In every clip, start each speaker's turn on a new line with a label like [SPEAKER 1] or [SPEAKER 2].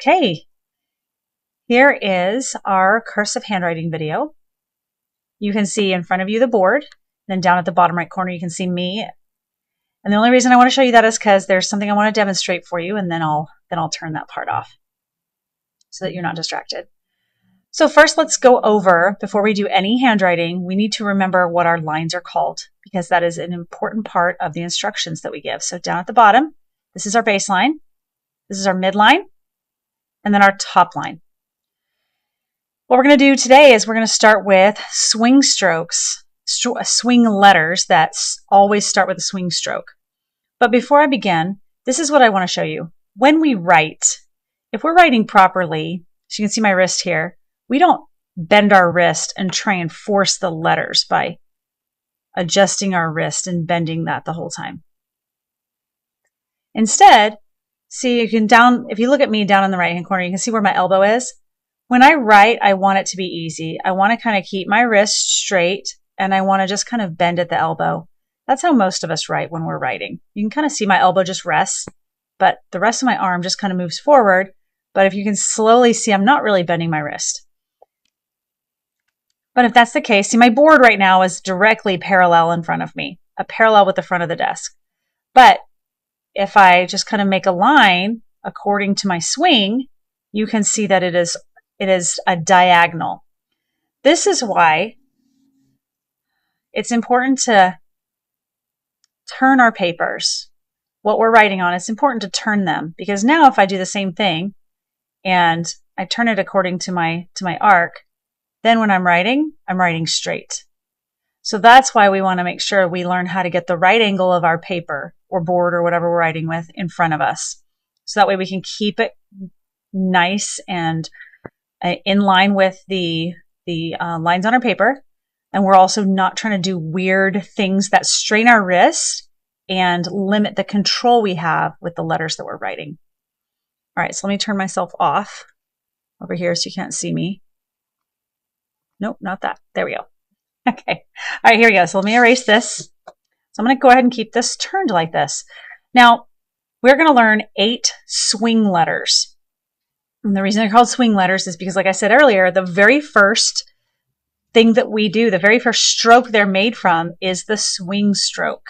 [SPEAKER 1] Okay, here is our cursive handwriting video. You can see in front of you the board, then down at the bottom right corner you can see me. And the only reason I want to show you that is because there's something I want to demonstrate for you, and then I'll turn that part off so that you're not distracted. So first, let's go over, before we do any handwriting, we need to remember what our lines are called, because that is an important part of the instructions that we give. So down at the bottom, this is our baseline, this is our midline, and then our top line. What we're going to do today is we're going to start with swing strokes, swing letters that always start with a swing stroke. But before I begin, this is what I want to show you. When we write, if we're writing properly, so you can see my wrist here, we don't bend our wrist and try and force the letters by adjusting our wrist and bending that the whole time. Instead, see, if you look at me down in the right-hand corner, you can see where my elbow is. When I write, I want it to be easy. I want to kind of keep my wrist straight, and I want to just kind of bend at the elbow. That's how most of us write when we're writing. You can kind of see my elbow just rests, but the rest of my arm just kind of moves forward. But if you can slowly see, I'm not really bending my wrist. But if that's the case, see, my board right now is directly parallel in front of me, parallel with the front of the desk. But if I just kind of make a line according to my swing, you can see that it is a diagonal. This is why it's important to turn our papers. What we're writing on, it's important to turn them, because now if I do the same thing and I turn it according to my arc, then when I'm writing straight. So that's why we want to make sure we learn how to get the right angle of our paper or board or whatever we're writing with in front of us. So that way we can keep it nice and in line with the lines on our paper. And we're also not trying to do weird things that strain our wrist and limit the control we have with the letters that we're writing. All right, so let me turn myself off over here so you can't see me. Nope, not that. There we go. Okay. All right, here we go. So let me erase this. So I'm going to go ahead and keep this turned like this. Now, we're going to learn 8 swing letters. And the reason they're called swing letters is because, like I said earlier, the very first thing that we do, the very first stroke they're made from is the swing stroke.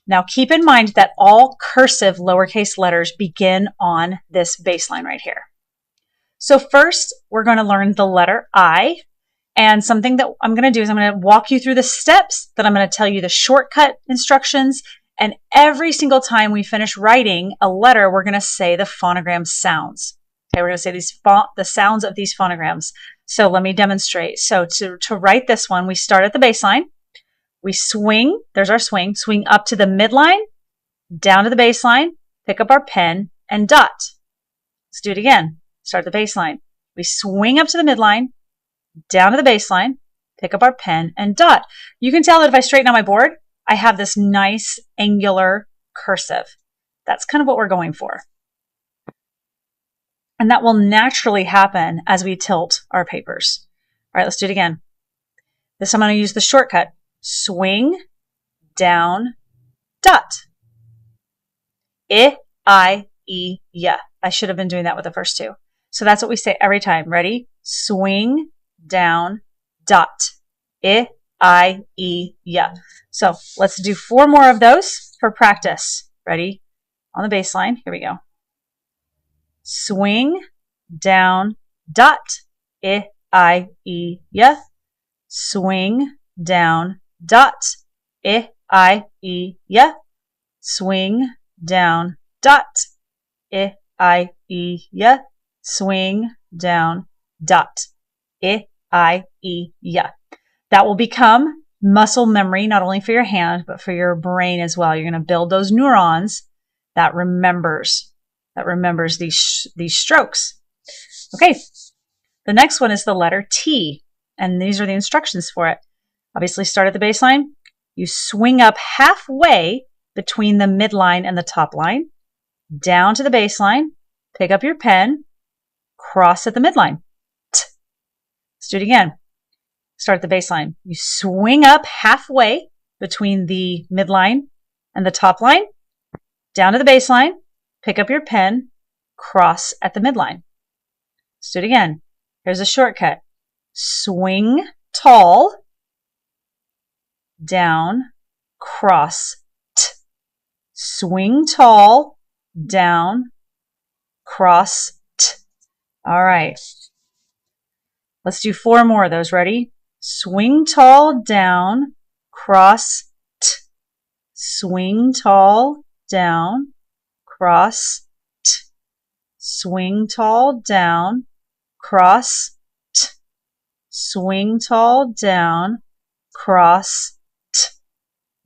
[SPEAKER 1] Now, keep in mind that all cursive lowercase letters begin on this baseline right here. So first, we're going to learn the letter I. And something that I'm going to do is I'm going to walk you through the steps, then I'm going to tell you the shortcut instructions. And every single time we finish writing a letter, we're going to say the phonogram sounds. Okay, we're going to say the sounds of these phonograms. So let me demonstrate. So to write this one, we start at the baseline. We swing, there's our swing up to the midline, down to the baseline, pick up our pen, and dot. Let's do it again. Start at the baseline. We swing up to the midline, down to the baseline, pick up our pen, and dot. You can tell that if I straighten out my board, I have this nice angular cursive. That's kind of what we're going for. And that will naturally happen as we tilt our papers. All right, let's do it again. This I'm going to use the shortcut. Swing, down, dot. I, E, ya. I should have been doing that with the first two. So that's what we say every time. Ready? Swing, down, dot. I, E, ya. So let's do 4 more of those for practice. Ready? On the baseline. Here we go. Swing, down, dot. I, E, ya. Swing, down, dot. I, E, ya. Swing, down, dot. I, E, ya. Swing, down, dot. I, E, ya. That will become muscle memory, not only for your hand, but for your brain as well. You're going to build those neurons that remembers these strokes. Okay. The next one is the letter T, and these are the instructions for it. Obviously, start at the baseline. You swing up halfway between the midline and the top line, down to the baseline, pick up your pen, cross at the midline. Let's do it again. Start at the baseline. You swing up halfway between the midline and the top line, down to the baseline, pick up your pen, cross at the midline. Let's do it again. Here's a shortcut. Swing tall, down, cross, t. Swing tall, down, cross, t. All right. Let's do 4 more of those. Ready? Swing tall, down, cross, t. Swing tall, down, cross, t. Swing tall, down, cross, t. Swing tall, down, cross, t.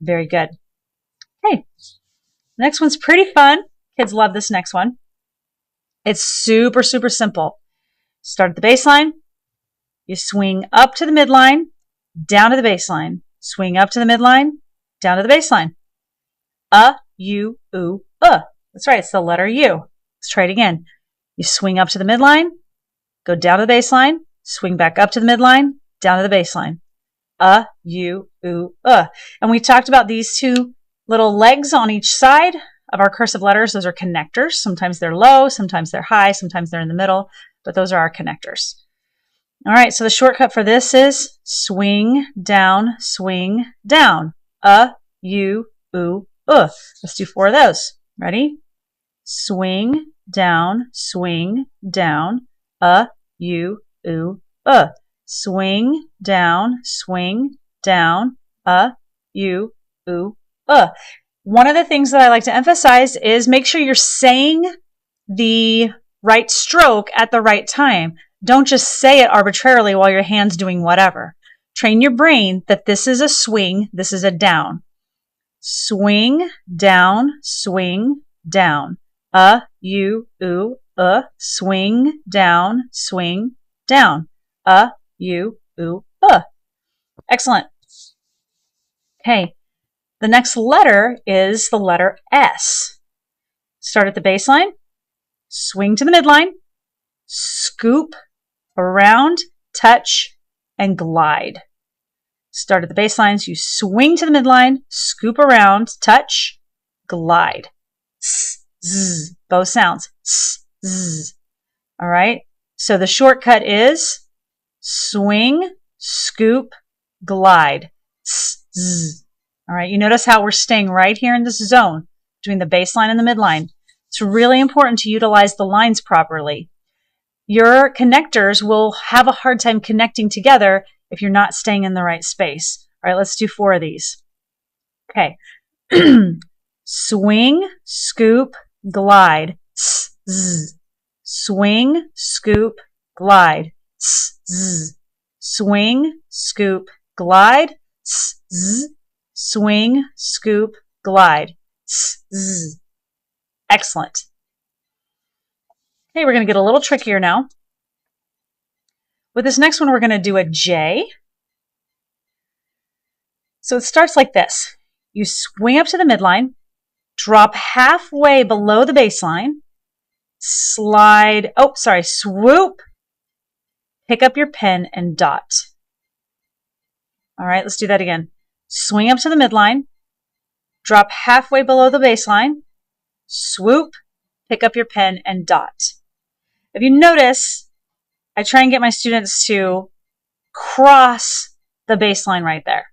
[SPEAKER 1] Very good. Okay. Next one's pretty fun. Kids love this next one. It's super, super simple. Start at the baseline. You swing up to the midline, down to the baseline. Swing up to the midline, down to the baseline. U, oo, That's right, it's the letter U. Let's try it again. You swing up to the midline, go down to the baseline, swing back up to the midline, down to the baseline. U, oo, And we talked about these 2 little legs on each side of our cursive letters. Those are connectors. Sometimes they're low, sometimes they're high, sometimes they're in the middle, but those are our connectors. All right, so the shortcut for this is swing down, swing down. U, oo, Let's do 4 of those. Ready? Swing down, swing down. U, oo, Swing down, swing down. U, oo, One of the things that I like to emphasize is make sure you're saying the right stroke at the right time. Don't just say it arbitrarily while your hand's doing whatever. Train your brain that this is a swing, this is a down. Swing down, swing down. U, oo, Swing down, swing down. U, oo, Excellent. Okay, the next letter is the letter S. Start at the baseline, swing to the midline, scoop around, touch, and glide. Start at the baselines, you swing to the midline, scoop around, touch, glide. S, z, both sounds. S, z. All right, so the shortcut is swing, scoop, glide. S, z. All right, you notice how we're staying right here in this zone between the baseline and the midline. It's really important to utilize the lines properly. Your connectors will have a hard time connecting together if you're not staying in the right space. All right, let's do 4 of these. Okay. Swing, scoop, glide. S, z. Swing, scoop, glide. S, z. Swing, scoop, glide. S, z. Swing, scoop, glide. S, z. Excellent. Okay, we're going to get a little trickier now. With this next one, we're going to do a J. So it starts like this. You swing up to the midline, drop halfway below the baseline, swoop, pick up your pen and dot. All right, let's do that again. Swing up to the midline, drop halfway below the baseline, swoop, pick up your pen and dot. If you notice, I try and get my students to cross the baseline right there.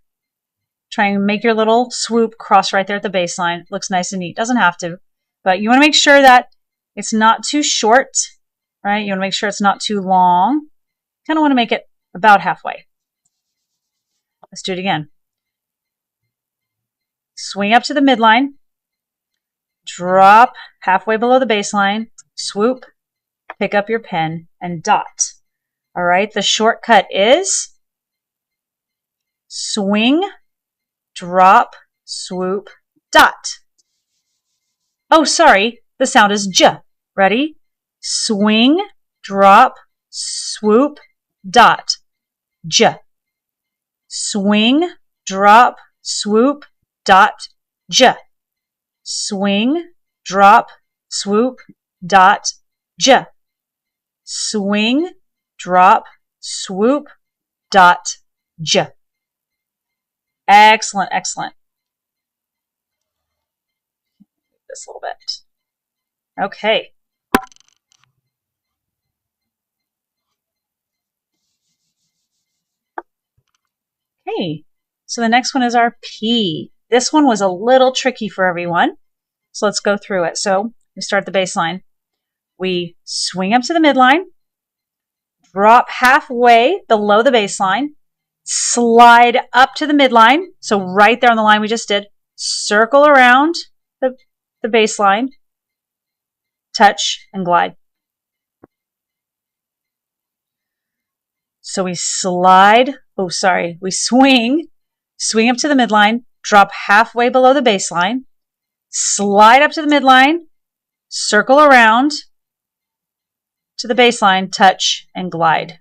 [SPEAKER 1] Try and make your little swoop cross right there at the baseline. It looks nice and neat. Doesn't have to, but you want to make sure that it's not too short, right? You want to make sure it's not too long. Kind of want to make it about halfway. Let's do it again. Swing up to the midline, drop halfway below the baseline, swoop, pick up your pen, and dot. All right, the shortcut is swing, drop, swoop, dot. Oh, sorry, the sound is J. Ready? Swing, drop, swoop, dot. J. Swing, drop, swoop, dot, J. Swing, drop, swoop, dot, J. Swing, drop, swoop, dot, J. Excellent, excellent. This a little bit. Okay. Okay, so the next one is our P. This one was a little tricky for everyone. So let's go through it. So we start at the baseline. We swing up to the midline, drop halfway below the baseline, slide up to the midline. So right there on the line we just did, circle around the baseline, touch, and glide. So we swing up to the midline, drop halfway below the baseline, slide up to the midline, circle around to the baseline, touch, and glide.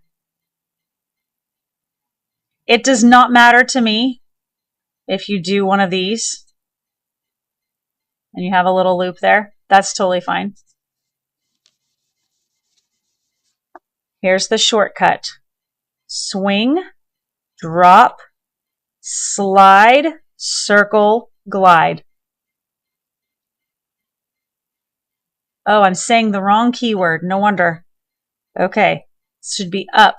[SPEAKER 1] It does not matter to me if you do one of these and you have a little loop there. That's totally fine. Here's the shortcut. Swing, drop, slide, circle, glide. Oh, I'm saying the wrong keyword. No wonder. Okay, this should be up.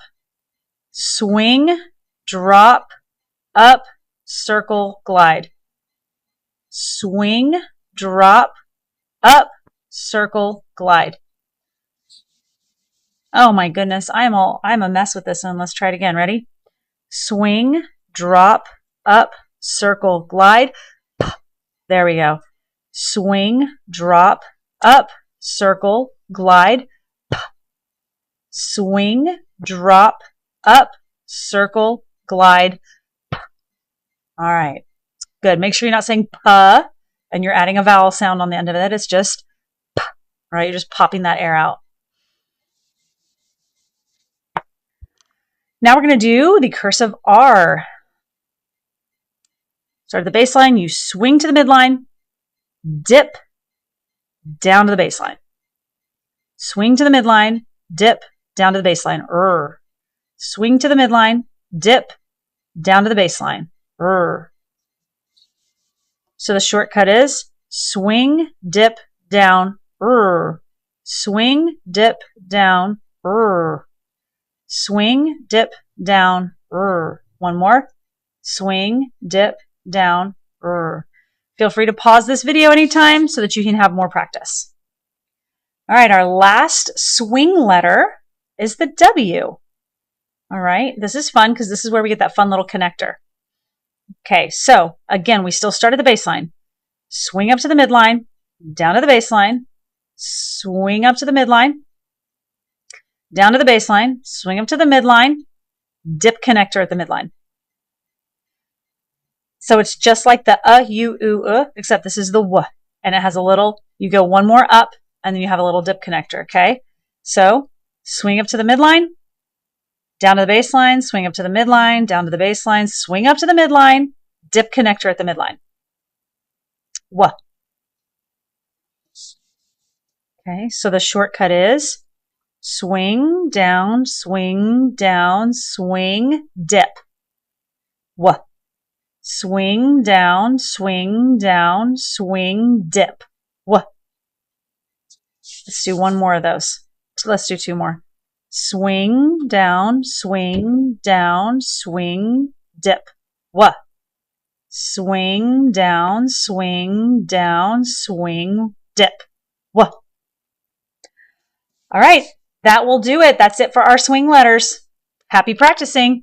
[SPEAKER 1] Swing, drop, up, circle, glide. Swing, drop, up, circle, glide. Oh my goodness, I'm a mess with this one. Let's try it again. Ready? Swing, drop, up, circle, glide. There we go. Swing, drop, up, circle, glide. Swing, drop, up, circle, glide. All right, good. Make sure you're not saying puh and you're adding a vowel sound on the end of it. It's just puh, right? You're just popping that air out. Now we're going to do the cursive R. Start at the baseline, you swing to the midline, dip down to the baseline. Swing to the midline, dip down to the baseline. Swing to the midline, dip down to the baseline. So the shortcut is swing, dip, down, swing, dip, down, swing, dip, down, one more. Swing, dip, down, Feel free to pause this video anytime so that you can have more practice. All right, our last swing letter is the W. All right, this is fun because this is where we get that fun little connector. Okay, so again, we still start at the baseline. Swing up to the midline, down to the baseline, swing up to the midline, down to the baseline, swing up to the midline, dip connector at the midline. So it's just like the u, u, except this is the w, and it has a little, you go one more up, and then you have a little dip connector, okay? So swing up to the midline, down to the baseline, swing up to the midline, down to the baseline, swing up to the midline, dip connector at the midline. W. Okay, so the shortcut is swing, down, swing, dip. W. Swing, down, swing, dip. W. Let's do one more of those. Let's do two more. Swing, down, dip. W. Swing, down, dip. W. All right, that will do it. That's it for our swing letters. Happy practicing.